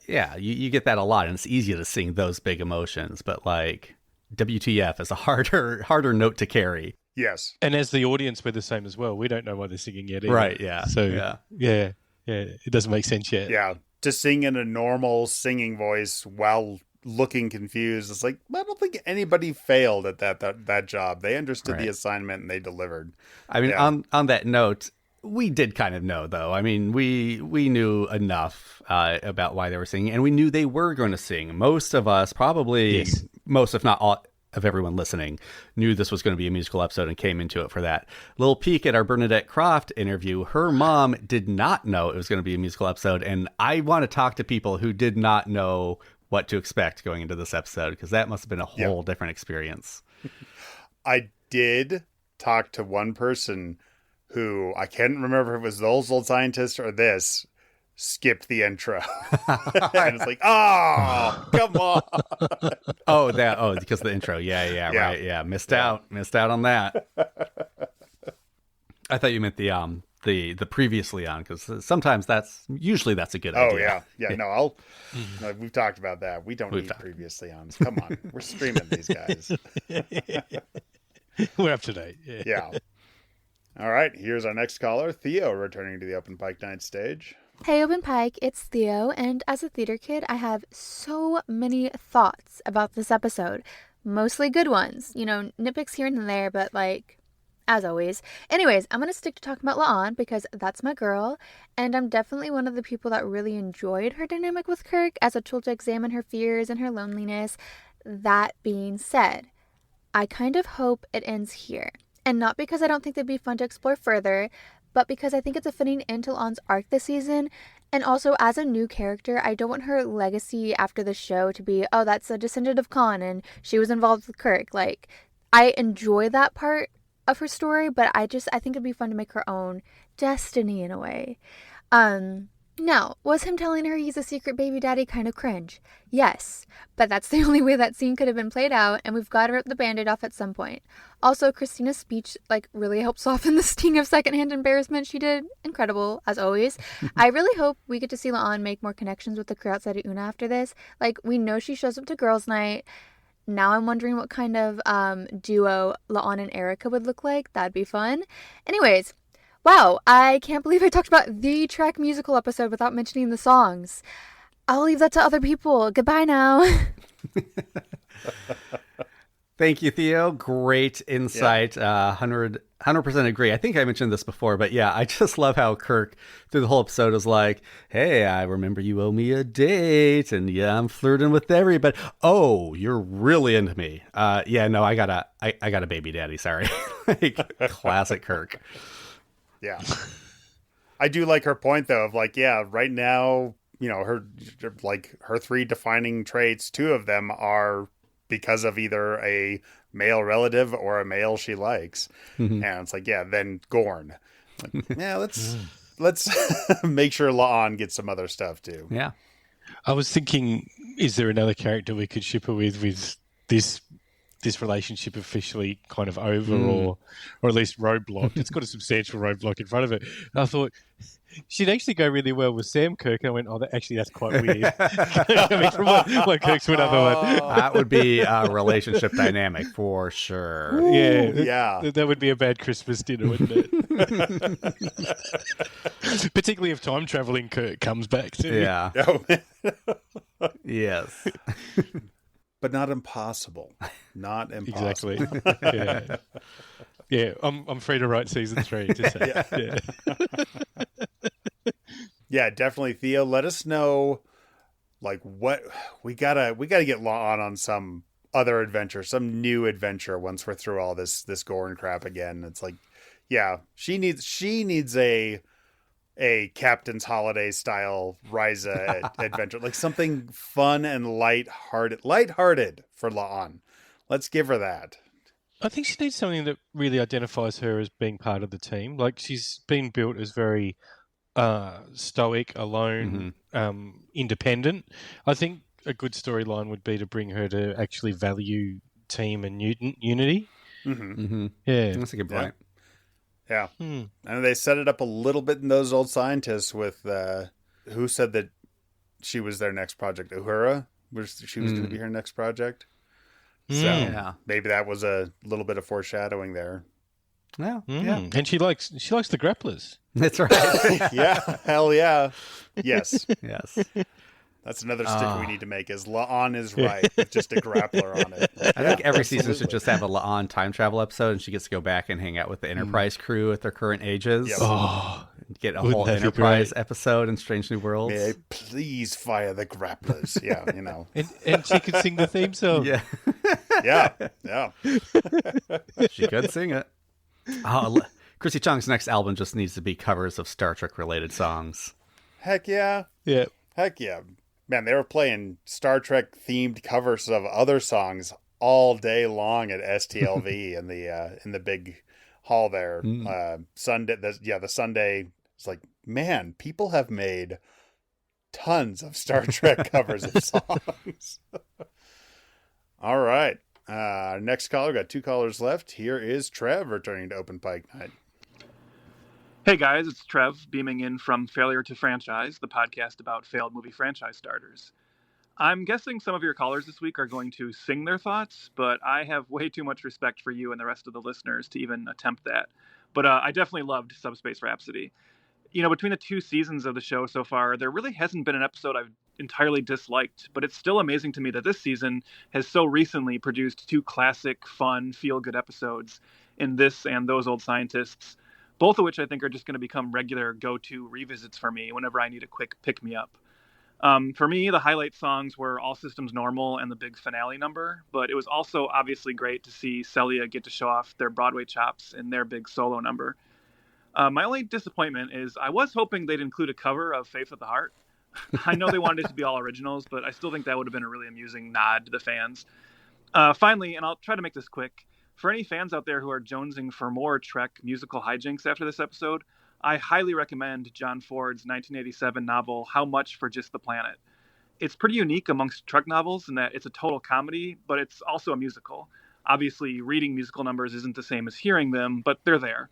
C: You get that a lot, and it's easy to sing those big emotions. But like WTF is a harder note to carry.
B: Yes.
D: And as the audience, we're the same as well. We don't know what they're singing yet either.
C: Right, yeah.
D: So, yeah, it doesn't make sense yet.
B: Yeah. To sing in a normal singing voice while looking confused, it's like, I don't think anybody failed at that job. They understood the assignment and they delivered.
C: I mean, on that note, we did kind of know, though. I mean, we knew enough about why they were singing, and we knew they were going to sing. Most of us, probably most, if not all, of everyone listening, knew this was going to be a musical episode and came into it for that. Little peek at our Bernadette Croft interview. Her mom did not know it was going to be a musical episode, and I want to talk to people who did not know what to expect going into this episode, because that must have been a whole different experience.
B: I did talk to one person who, I can't remember if it was those old scientists or this, skipped the intro. And it's like, oh, come on.
C: Because of the intro. Right. Yeah. Missed out on that. I thought you meant the previously on, because sometimes that's a good idea.
B: No, we've talked about that. We don't need previously on. Come on, we're streaming these guys.
D: We're up to date.
B: Yeah. All right, here's our next caller, Theo, returning to the Open Pike Night stage.
M: Hey, Open Pike, it's Theo, and as a theater kid, I have so many thoughts about this episode. Mostly good ones. Nitpicks here and there, but as always. Anyways, I'm going to stick to talking about La'an because that's my girl, and I'm definitely one of the people that really enjoyed her dynamic with Kirk as a tool to examine her fears and her loneliness. That being said, I kind of hope it ends here. And not because I don't think they'd be fun to explore further, but because I think it's a fitting end to La'an's arc this season. And also, as a new character, I don't want her legacy after the show to be, oh, that's a descendant of Khan and she was involved with Kirk. I enjoy that part of her story, but I think it'd be fun to make her own destiny in a way. Now, was him telling her he's a secret baby daddy kind of cringe? Yes, but that's the only way that scene could have been played out, and we've got to rip the band-aid off at some point. Also, Christina's speech, really helped soften the sting of secondhand embarrassment she did. Incredible, as always. I really hope we get to see La'an make more connections with the crew outside of Una after this. We know she shows up to girls' night. Now I'm wondering what kind of duo La'an and Erica would look like. That'd be fun. Anyways, wow, I can't believe I talked about the Trek musical episode without mentioning the songs. I'll leave that to other people. Goodbye now.
C: Thank you, Theo. Great insight. 100% agree. I think I mentioned this before, but yeah, I just love how Kirk through the whole episode is like, hey, I remember you owe me a date, and yeah, I'm flirting with everybody. Oh, you're really into me. Yeah, no, I got a baby daddy. Sorry. Like, classic Kirk.
B: Yeah. I do like her point though of like, yeah, right now, you know, her 3 defining traits, 2 of them are because of either a male relative or a male she likes. And it's like, yeah, then Gorn. Like, yeah, let's make sure La'an gets some other stuff too.
C: Yeah.
D: I was thinking, is there another character we could ship her with this relationship officially kind of over or at least roadblocked? It's got a substantial roadblock in front of it. I thought she'd actually go really well with Sam Kirk. And I went, that's quite weird. I mean, from what Kirk's with another one.
C: That would be a relationship dynamic for sure.
B: Yeah.
D: That would be a bad Christmas dinner, wouldn't it? Particularly if time traveling Kirk comes back too.
C: Yeah. Yes.
B: But not impossible. Not impossible.
D: Exactly. Yeah. I'm free to write season 3. Just say.
B: Yeah, definitely. Theo, let us know, like, what we gotta get La'an on some other adventure, some new adventure once we're through all this Gorn crap again. It's like, yeah, she needs a Captain's Holiday style Ryza adventure, like something fun and lighthearted for La'an. Let's give her that.
D: I think she needs something that really identifies her as being part of the team. Like, she's been built as very stoic, alone, independent. I think a good storyline would be to bring her to actually value team and unity. Yeah,
C: that's a good point.
B: Yeah. And they set it up a little bit in those old scientists with who said that she was their next project. Uhura, she was going to be her next project. So maybe that was a little bit of foreshadowing there.
C: Yeah.
D: And she likes the grapplers.
C: That's right.
B: Yeah. Hell yeah. Yes.
C: Yes.
B: That's another stick we need to make is La'an is right with just a grappler on it.
C: I think every season should just have a La'an time travel episode, and she gets to go back and hang out with the Enterprise crew at their current ages.
B: Yep.
C: Get a whole Enterprise episode in Strange New Worlds.
B: May I please fire the grapplers? Yeah, you know.
D: And she could sing the theme song.
C: Yeah.
B: Yeah.
C: She could sing it. Chrissy Chung's next album just needs to be covers of Star Trek related songs.
B: Heck yeah.
D: Yeah.
B: Heck yeah. Man, they were playing Star Trek themed covers of other songs all day long at STLV in the big hall there. Sunday, the Sunday. It's like, man, people have made tons of Star Trek covers of songs. All right. Next caller, got 2 callers left. Here is Trev returning to Open Pike Night.
N: Hey guys, it's Trev beaming in from Failure to Franchise, the podcast about failed movie franchise starters. I'm guessing some of your callers this week are going to sing their thoughts, but I have way too much respect for you and the rest of the listeners to even attempt that. But I definitely loved Subspace Rhapsody. You know, between the 2 seasons of the show so far, there really hasn't been an episode I've entirely disliked, but it's still amazing to me that this season has so recently produced 2 classic, fun, feel-good episodes in this and Those Old Scientists, both of which I think are just going to become regular go-to revisits for me whenever I need a quick pick-me-up. For me, the highlight songs were All Systems Normal and the big finale number, but it was also obviously great to see Celia get to show off their Broadway chops in their big solo number. My only disappointment is I was hoping they'd include a cover of Faith of the Heart. I know they wanted it to be all originals, but I still think that would have been a really amusing nod to the fans. Finally, and I'll try to make this quick, for any fans out there who are jonesing for more Trek musical hijinks after this episode, I highly recommend John Ford's 1987 novel, How Much for Just the Planet. It's pretty unique amongst Trek novels in that it's a total comedy, but it's also a musical. Obviously, reading musical numbers isn't the same as hearing them, but they're there.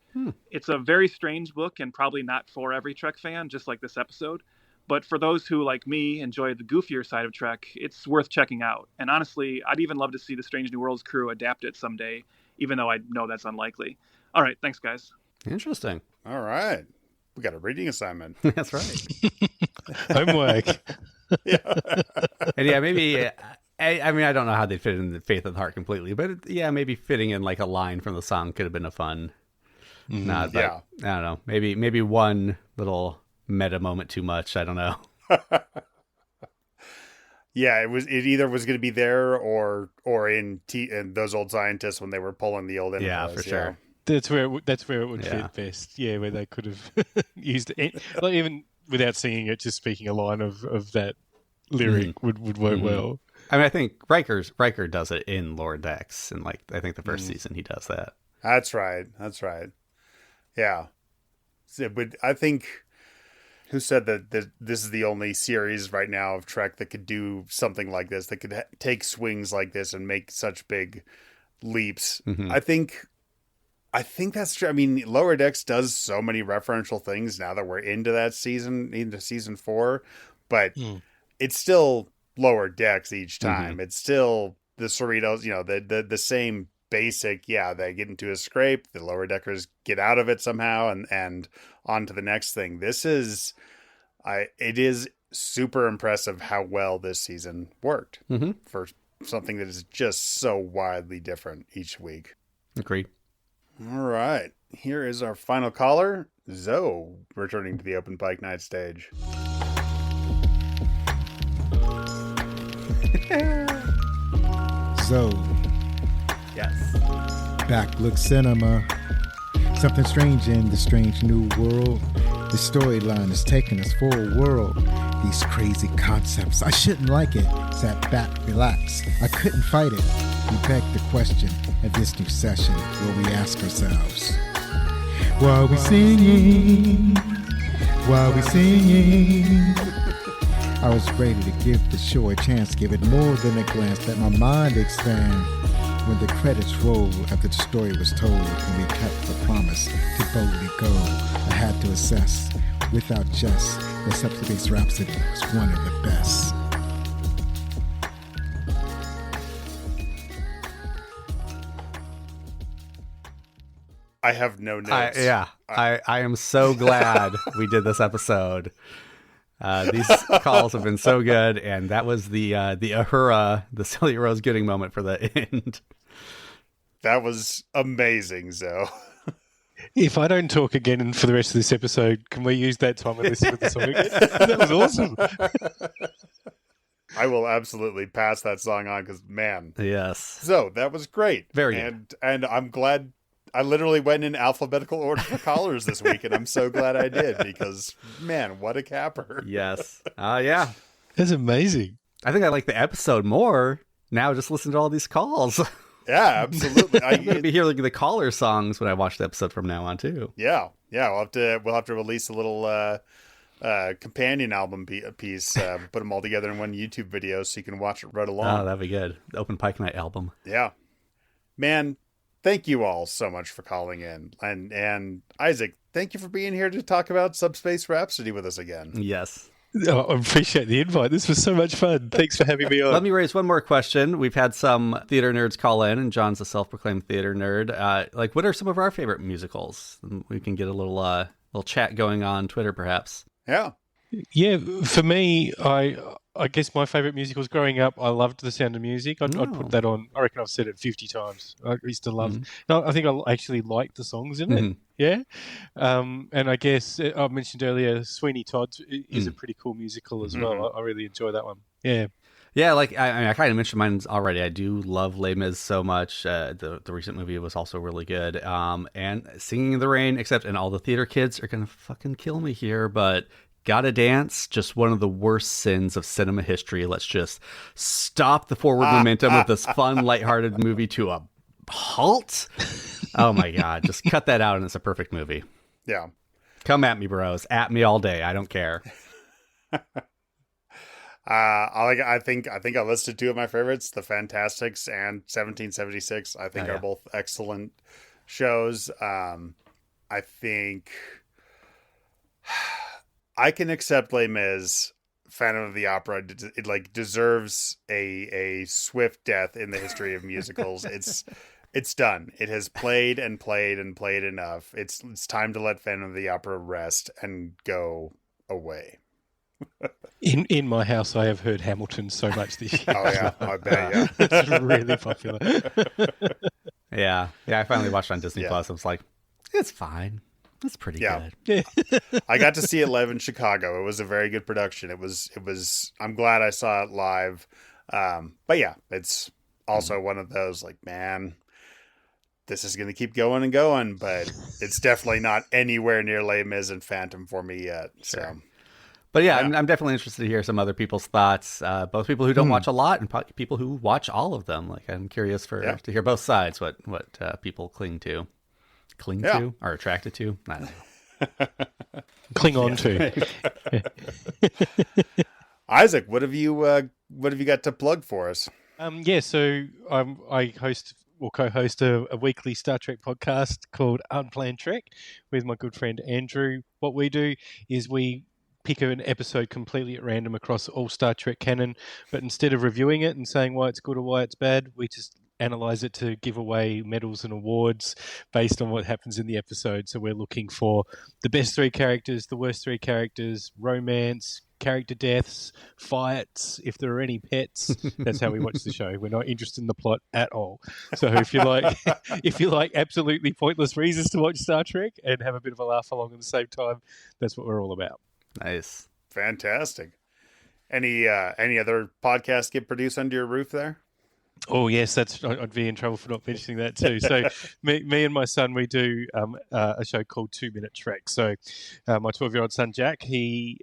N: It's a very strange book and probably not for every Trek fan, just like this episode. But for those who, like me, enjoy the goofier side of Trek, it's worth checking out. And honestly, I'd even love to see the Strange New Worlds crew adapt it someday, even though I know that's unlikely. All right, thanks, guys.
C: Interesting.
B: All right. We got a reading assignment.
C: That's right.
D: Homework.
C: And yeah, maybe. I mean, I don't know how they'd fit in the Faith of the Heart completely, but maybe fitting in like a line from the song could have been a fun nod. But I don't know. Maybe one little meta moment too much. I don't know.
B: Yeah, it either was going to be there or in those old scientists when they were pulling the old.
C: Yeah, for sure.
D: That's where it would fit best. Yeah, where they could have used it, like even without singing it, just speaking a line of that lyric would work well.
C: I mean, I think Riker does it in Lower Decks, and like I think the first season he does that.
B: That's right. Yeah, I think. Who said that this is the only series right now of Trek that could do something like this, that could take swings like this and make such big leaps? I think that's true. I mean, Lower Decks does so many referential things now that we're into that season, into season 4, but it's still Lower Decks each time. It's still the Cerritos, the same basic, they get into a scrape, the lower deckers get out of it somehow and on to the next thing. It is super impressive how well this season worked for something that is just so wildly different each week.
C: Agreed.
B: All right. Here is our final caller, Zoe, returning to the Open Pike Night stage.
O: Zoe.
C: Yes.
O: Backlook cinema. Something strange in the strange new world. The storyline is taking us for a whirl. These crazy concepts, I shouldn't like it. Sat back, relax. I couldn't fight it. We beg the question at this new session where we ask ourselves, why are we singing? Why are we singing? I was ready to give the show a chance, give it more than a glance, let my mind expand. When the credits rolled after the story was told, and we kept the promise to boldly go, I had to assess, without jest, that Subspace Rhapsody was one of the best.
B: I have no notes.
C: I am so glad we did this episode. These calls have been so good, and that was the Uhura, the Celia Rose Gooding moment for the end.
B: That was amazing, Zoe.
D: If I don't talk again for the rest of this episode, can we use that time and listen to the song again? That was awesome.
B: I will absolutely pass that song on because, man.
C: Yes.
B: So that was great.
C: Very good.
B: And I'm glad I literally went in alphabetical order for callers this week, and I'm so glad I did because, man, what a capper.
C: Yes. Yeah.
D: That's amazing.
C: I think I like the episode more now just listen to all these calls.
B: Yeah, absolutely.
C: I'm going to be hearing the caller songs when I watch the episode from now on, too.
B: Yeah. We'll have to release a little companion album piece, put them all together in one YouTube video so you can watch it right along.
C: Oh, that'd be good. The Open Pike Night album.
B: Yeah. Man, thank you all so much for calling in. And Isaac, thank you for being here to talk about Subspace Rhapsody with us again.
C: Yes.
D: Oh, I appreciate the invite. This was so much fun. Thanks for having me on.
C: Let me raise one more question. We've had some theater nerds call in, and John's a self-proclaimed theater nerd. What are some of our favorite musicals? We can get a little chat going on Twitter, perhaps.
B: Yeah.
D: Yeah, for me, I guess my favourite musicals growing up, I loved The Sound of Music. I'd put that on. I reckon I've said it 50 times. I used to love No, I think I actually liked the songs in it. Yeah. And I guess I mentioned earlier, Sweeney Todd is a pretty cool musical as well. I really enjoy that one. Yeah.
C: Yeah, like I kind of mentioned mine already. I do love Les Mis so much. The recent movie was also really good. And Singing in the Rain, and all the theater kids are going to fucking kill me here, but Gotta Dance, just one of the worst sins of cinema history. Let's just stop the forward momentum of this fun, lighthearted movie to a halt. Oh my God, just cut that out and it's a perfect movie.
B: Yeah.
C: Come at me, bros. At me all day. I don't care.
B: I think I listed two of my favorites, The Fantastics and 1776. I think are both excellent shows. I think I can accept Les Mis. Phantom of the Opera, it like deserves a swift death in the history of musicals. It's done. It has played and played and played enough. It's time to let Phantom of the Opera rest and go away.
D: In my house, I have heard Hamilton so much this year.
B: Oh yeah, I bet. Yeah,
D: it's really popular.
C: Yeah. I finally watched it on Disney Plus. I was like, it's fine. It's pretty good.
D: Yeah.
B: I got to see it live in Chicago. It was a very good production. It was. I'm glad I saw it live. But yeah, it's also one of those like, man, this is going to keep going and going, but it's definitely not anywhere near Les Mis and Phantom for me yet.
C: Sure.
B: So,
C: but yeah, I'm definitely interested to hear some other people's thoughts. Both people who don't watch a lot and people who watch all of them. Like, I'm curious to hear both sides. What people cling to or attracted to. I don't know.
D: Cling on to.
B: Isaac, what have you got to plug for us?
D: So I host or co-host a weekly Star Trek podcast called Unplanned Trek with my good friend Andrew. What we do is we pick an episode completely at random across all Star Trek canon, but instead of reviewing it and saying why it's good or why it's bad, we just analyze it to give away medals and awards based on what happens in the episode. So we're looking for the best three characters, the worst three characters, romance, character deaths, fights, if there are any pets. That's how we watch the show. We're not interested in the plot at all. So if you like absolutely pointless reasons to watch Star Trek and have a bit of a laugh along at the same time, that's what we're all about.
C: Nice.
B: Fantastic. Any other podcasts get produced under your roof there?
D: Oh yes, I'd be in trouble for not mentioning that too. So me and my son, we do a show called 2 Minute Trek. So my 12-year-old son Jack, he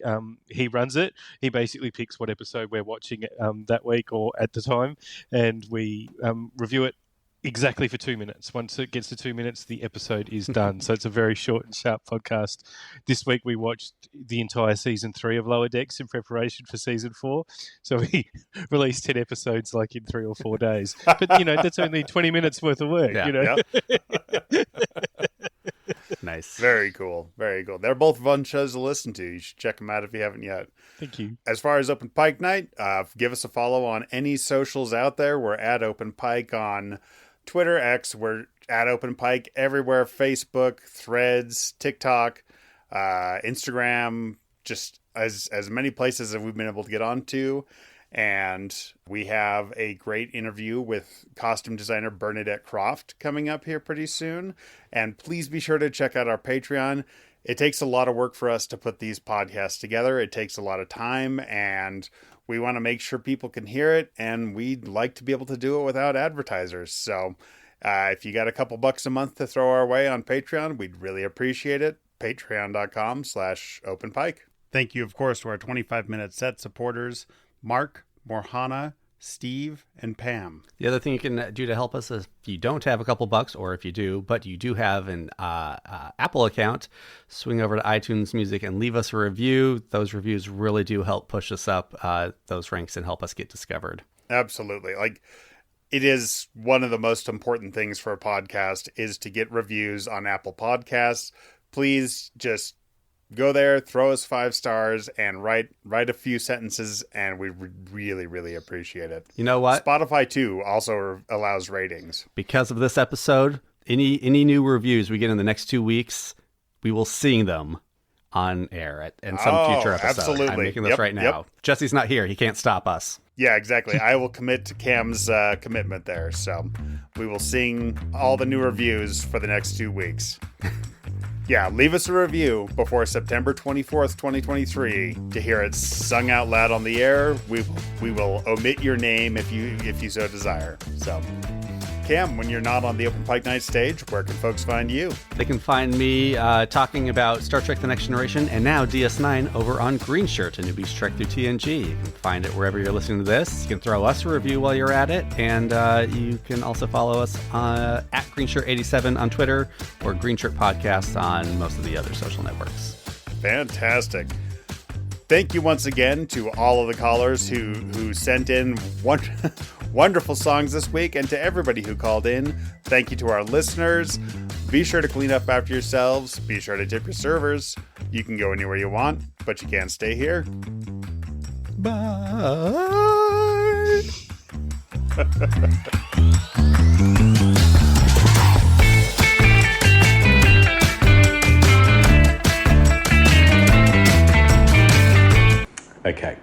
D: runs it. He basically picks what episode we're watching that week or at the time, and we review it exactly for 2 minutes. Once it gets to 2 minutes, the episode is done. So it's a very short and sharp podcast. This week we watched the entire season 3 of Lower Decks in preparation for season 4. So we released 10 episodes like in 3 or 4 days. But that's only 20 minutes worth of work.
C: Nice.
B: Very cool. Very cool. They're both fun shows to listen to. You should check them out if you haven't yet.
D: Thank you.
B: As far as Open Pike Night, give us a follow on any socials out there. We're at Open Pike on Twitter, X. We're at Open Pike everywhere. Facebook, Threads, TikTok, Instagram, just as many places as we've been able to get onto. And we have a great interview with costume designer Bernadette Croft coming up here pretty soon. And please be sure to check out our Patreon. It takes a lot of work for us to put these podcasts together. It takes a lot of time, and we want to make sure people can hear it, and we'd like to be able to do it without advertisers. So if you got a couple bucks a month to throw our way on Patreon, we'd really appreciate it. Patreon.com/OpenPike. Thank you, of course, to our 25-minute set supporters, Mark, Morhana, Steve, and Pam.
C: The other thing you can do to help us is if you don't have a couple bucks, or if you do, but you do have an Apple account, swing over to iTunes Music and leave us a review. Those reviews really do help push us up those ranks and help us get discovered.
B: Absolutely. Like, it is one of the most important things for a podcast is to get reviews on Apple Podcasts. Please just go there, throw us 5 stars, and write a few sentences, and we really, really appreciate it.
C: You know what?
B: Spotify, too, also allows ratings.
C: Because of this episode, any new reviews we get in the next 2 weeks, we will sing them on air in some future episode.
B: Absolutely.
C: I'm making this right now. Jesse's not here. He can't stop us.
B: Yeah, exactly. I will commit to Cam's commitment there. So we will sing all the new reviews for the next 2 weeks. Yeah, leave us a review before September 24th, 2023 to hear it sung out loud on the air. We will omit your name if you so desire. So, Cam, when you're not on the Open Pike Night stage, where can folks find you?
C: They can find me talking about Star Trek The Next Generation and now DS9 over on Green Shirt, a newbie's trek through TNG. You can find it wherever you're listening to this. You can throw us a review while you're at it, and you can also follow us at GreenShirt87 on Twitter or Green Shirt Podcast on most of the other social networks.
B: Fantastic. Thank you once again to all of the callers who sent in wonderful songs this week, and to everybody who called in. Thank you to our listeners. Be sure to clean up after yourselves. Be sure to tip your servers. You can go anywhere you want, but you can't stay here.
C: Bye.
D: Okay,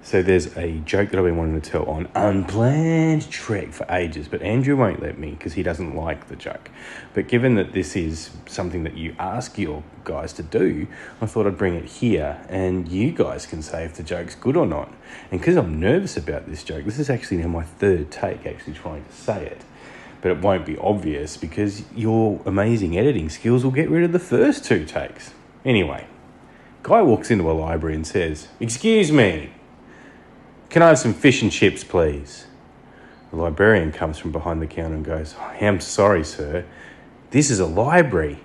D: so there's a joke that I've been wanting to tell on Unplanned Trek for ages, but Andrew won't let me because he doesn't like the joke. But given that this is something that you ask your guys to do, I thought I'd bring it here and you guys can say if the joke's good or not. And because I'm nervous about this joke, this is actually now my third take actually trying to say it. But it won't be obvious because your amazing editing skills will get rid of the first two takes. Anyway. Guy walks into a library and says, "Excuse me, can I have some fish and chips, please?" The librarian comes from behind the counter and goes, "I am sorry, sir. This is a library."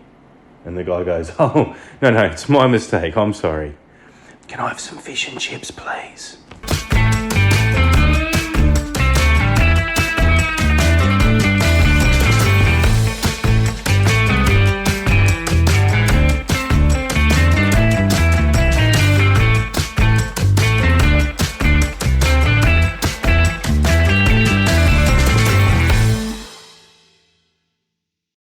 D: And the guy goes, "Oh, no, it's my mistake. I'm sorry. Can I have some fish and chips, please?"